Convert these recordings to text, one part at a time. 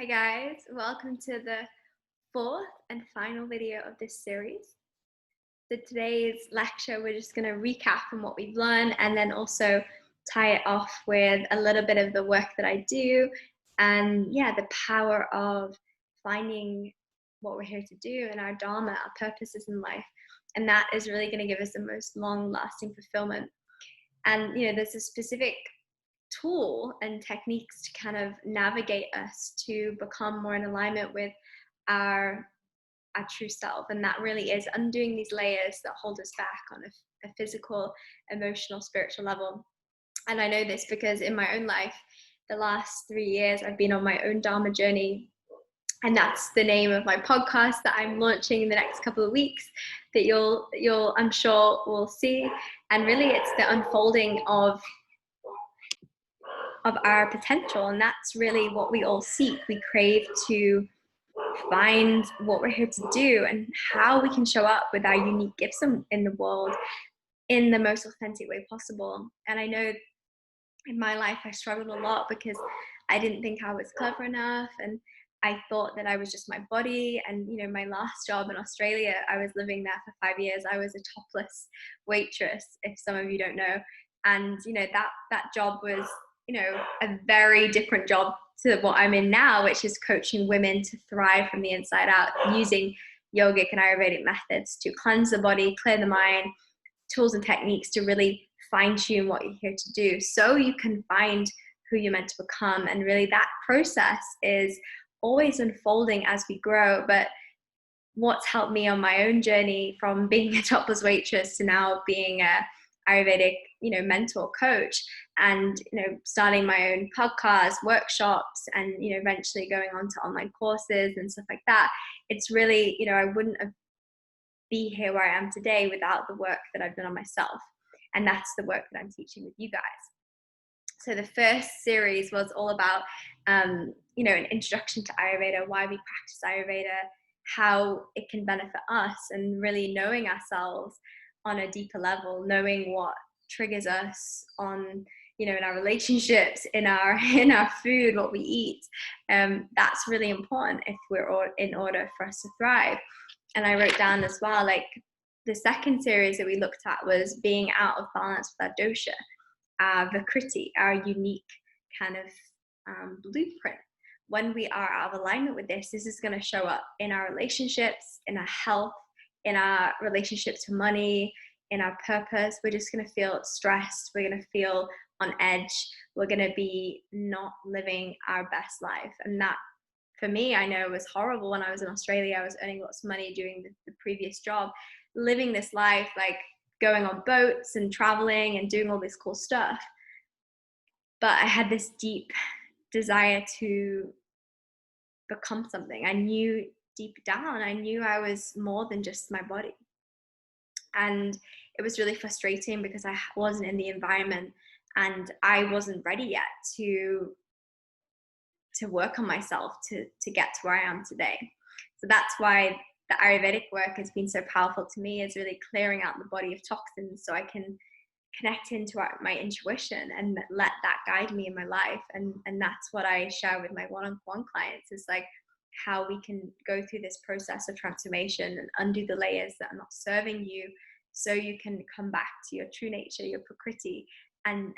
Hi guys, welcome to the fourth and final video of this series. So today's lecture, we're just going to recap on what we've learned and then also tie it off with a little bit of the work that I do and the power of finding what we're here to do and our Dharma, our purposes in life. And that is really going to give us the most long-lasting fulfillment. And there's a specific tool and techniques to kind of navigate us to become more in alignment with our true self, and that really is undoing these layers that hold us back on a physical, emotional, spiritual level. And I know this because in my own life, the last 3 years I've been on my own Dharma journey, and that's the name of my podcast that I'm launching in the next couple of weeks that you'll I'm sure will see. And really it's the unfolding of our potential, and that's really what we all seek. We crave to find what we're here to do and how we can show up with our unique gifts in the world in the most authentic way possible. And I know in my life I struggled a lot because I didn't think I was clever enough, and I thought that I was just my body. And my last job in Australia, I was living there for 5 years. I was a topless waitress, if some of you don't know. And that job was a very different job to what I'm in now, which is coaching women to thrive from the inside out using yogic and Ayurvedic methods to cleanse the body, clear the mind, tools and techniques to really fine-tune what you're here to do so you can find who you're meant to become. And really that process is always unfolding as we grow. But what's helped me on my own journey from being a topless waitress to now being a Ayurvedic, mentor coach, and starting my own podcast, workshops, and eventually going on to online courses and stuff like that. It's really, I wouldn't be here where I am today without the work that I've done on myself, and that's the work that I'm teaching with you guys. So the first series was all about, an introduction to Ayurveda, why we practice Ayurveda, how it can benefit us, and really knowing ourselves on a deeper level, knowing what triggers us on, in our relationships, in our food, what we eat. That's really important if we're in order for us to thrive. And I wrote down as well, like the second series that we looked at was being out of balance with our dosha, our Vikriti, our unique kind of blueprint. When we are out of alignment with this is going to show up in our relationships, in our health, in our relationship to money, in our purpose. We're just going to feel stressed. We're going to feel on edge. We're going to be not living our best life. And that, for me, I know was horrible. When I was in Australia, I was earning lots of money doing the previous job, living this life, like going on boats and traveling and doing all this cool stuff. But I had this deep desire to become something. I knew deep down, I knew I was more than just my body. And it was really frustrating because I wasn't in the environment and I wasn't ready yet to work on myself to get to where I am today. So that's why the Ayurvedic work has been so powerful to me, is really clearing out the body of toxins so I can connect into my intuition and let that guide me in my life. And that's what I share with my one-on-one clients, is like how we can go through this process of transformation and undo the layers that are not serving you so you can come back to your true nature, your prakriti. And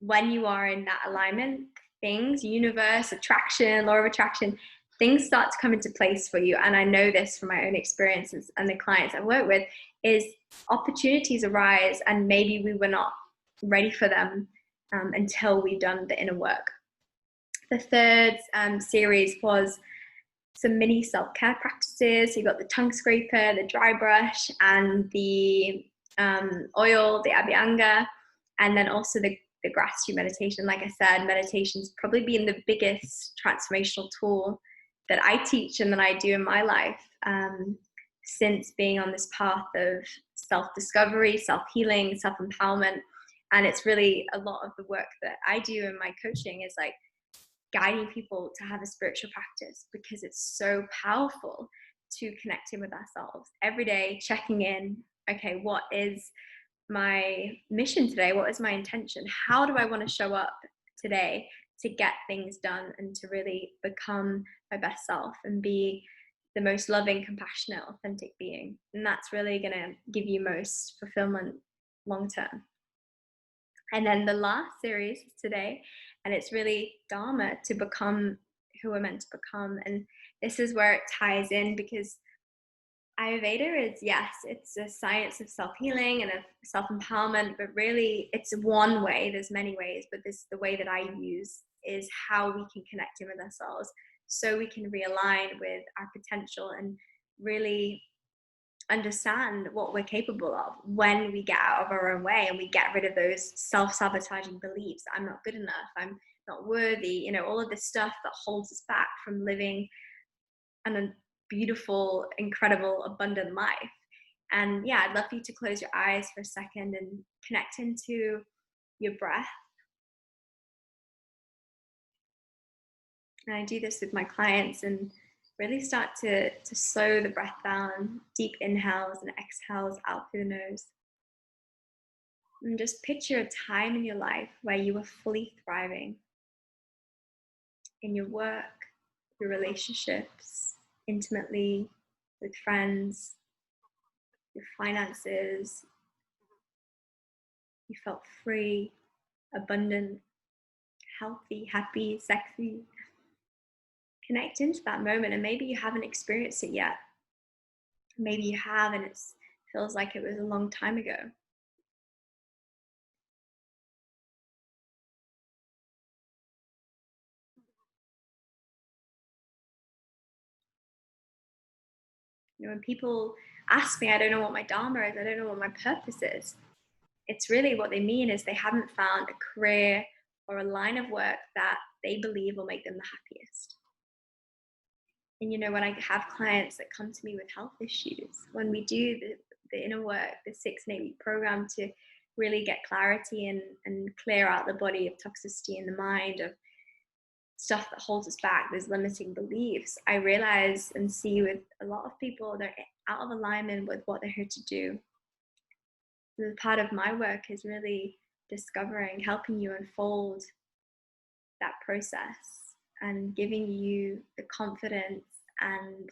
when you are in that alignment, things, universe, attraction, law of attraction, things start to come into place for you. And I know this from my own experiences and the clients I work with, is opportunities arise and maybe we were not ready for them until we've done the inner work. The third series was some mini self-care practices. So you got the tongue scraper, the dry brush, and the oil, the abhyanga, and then also the gratitude meditation. Like I said, meditation's probably been the biggest transformational tool that I teach and that I do in my life since being on this path of self-discovery, self-healing, self-empowerment. And it's really a lot of the work that I do in my coaching is like guiding people to have a spiritual practice, because it's so powerful to connect in with ourselves every day, checking in. Okay, what is my mission today? What is my intention? How do I want to show up today to get things done and to really become my best self and be the most loving, compassionate, authentic being. And that's really going to give you most fulfillment long term. And then the last series today, and it's really Dharma, to become who we're meant to become. And this is where it ties in, because Ayurveda is, yes, it's a science of self-healing and of self-empowerment, but really it's one way. There's many ways, but this, the way that I use, is how we can connect in with ourselves so we can realign with our potential and really understand what we're capable of when we get out of our own way and we get rid of those self-sabotaging beliefs. I'm not good enough, I'm not worthy, all of this stuff that holds us back from living a beautiful, incredible, abundant life. And yeah, I'd love for you to close your eyes for a second and connect into your breath. And I do this with my clients and really start to slow the breath down, deep inhales and exhales out through the nose. And just picture a time in your life where you were fully thriving in your work, your relationships, intimately, with friends, your finances. You felt free, abundant, healthy, happy, sexy. Connect into that moment, and maybe you haven't experienced it yet. Maybe you have, and it feels like it was a long time ago. When people ask me, I don't know what my Dharma is, I don't know what my purpose is, it's really what they mean is they haven't found a career or a line of work that they believe will make them the happiest. And when I have clients that come to me with health issues, when we do the inner work, the 6 and 8 week program to really get clarity and clear out the body of toxicity in the mind, of stuff that holds us back, those limiting beliefs, I realize and see with a lot of people, they're out of alignment with what they're here to do. And part of my work is really discovering, helping you unfold that process and giving you the confidence and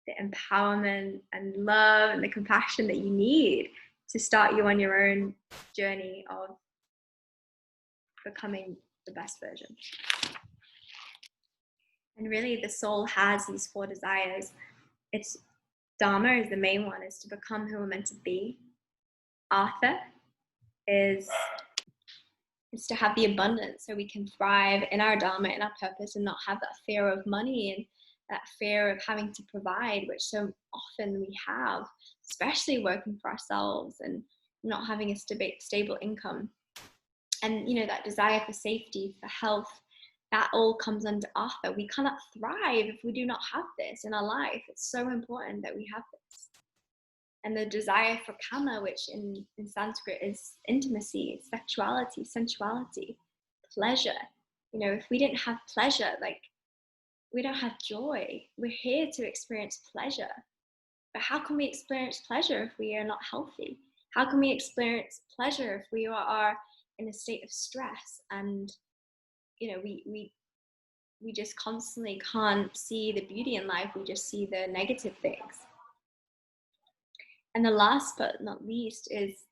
the empowerment and love and the compassion that you need to start you on your own journey of becoming the best version. And really the soul has these 4 desires. It's Dharma is the main one, is to become who we're meant to be. Artha is to have the abundance so we can thrive in our Dharma, in our purpose, and not have that fear of money and that fear of having to provide, which so often we have, especially working for ourselves and not having a stable income. And that desire for safety, for health, that all comes under Artha. We cannot thrive if we do not have this in our life. It's so important that we have this. And the desire for Kama, which in Sanskrit is intimacy, sexuality, sensuality, pleasure. If we didn't have pleasure, we don't have joy. We're here to experience pleasure. But how can we experience pleasure if we are not healthy? How can we experience pleasure if we are in a state of stress and we just constantly can't see the beauty in life, we just see the negative things. And the last but not least is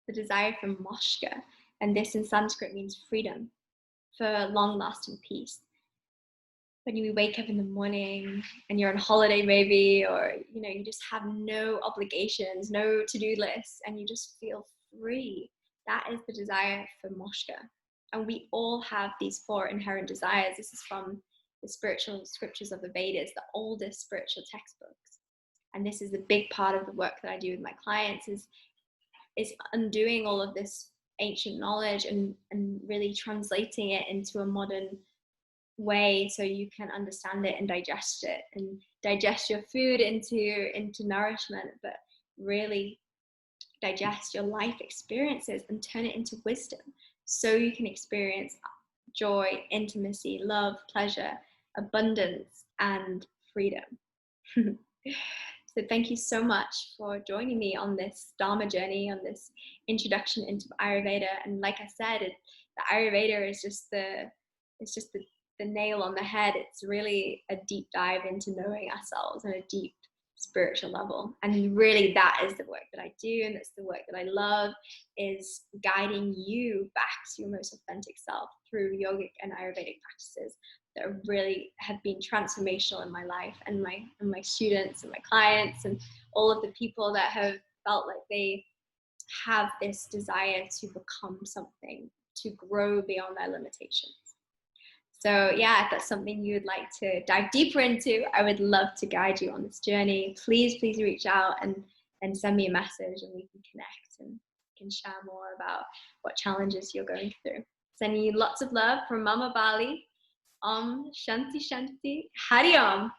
the desire for moksha, and this in Sanskrit means freedom, for long-lasting peace. When you wake up in the morning and you're on holiday maybe, or you just have no obligations, no to-do lists, and you just feel free, that is the desire for moksha. And we all have these 4 inherent desires. This is from the spiritual scriptures of the Vedas, the oldest spiritual textbooks. And this is a big part of the work that I do with my clients, is undoing all of this ancient knowledge and really translating it into a modern way so you can understand it and digest it, and digest your food into nourishment, but really digest your life experiences and turn it into wisdom so you can experience joy, intimacy, love, pleasure, abundance, and freedom. So thank you so much for joining me on this Dharma journey, on this introduction into Ayurveda. And like I said, the Ayurveda is just the it's just the nail on the head. It's really a deep dive into knowing ourselves on a deep spiritual level. And really that is the work that I do, and that's the work that I love, is guiding you back to your most authentic self through yogic and Ayurvedic practices that really have been transformational in my life, and my students and my clients and all of the people that have felt like they have this desire to become something, to grow beyond their limitations. So yeah, if that's something you would like to dive deeper into, I would love to guide you on this journey. Please reach out and send me a message, and we can connect and can share more about what challenges you're going through. Sending you lots of love from Mama Bali. Om Shanti Shanti. Hari Om.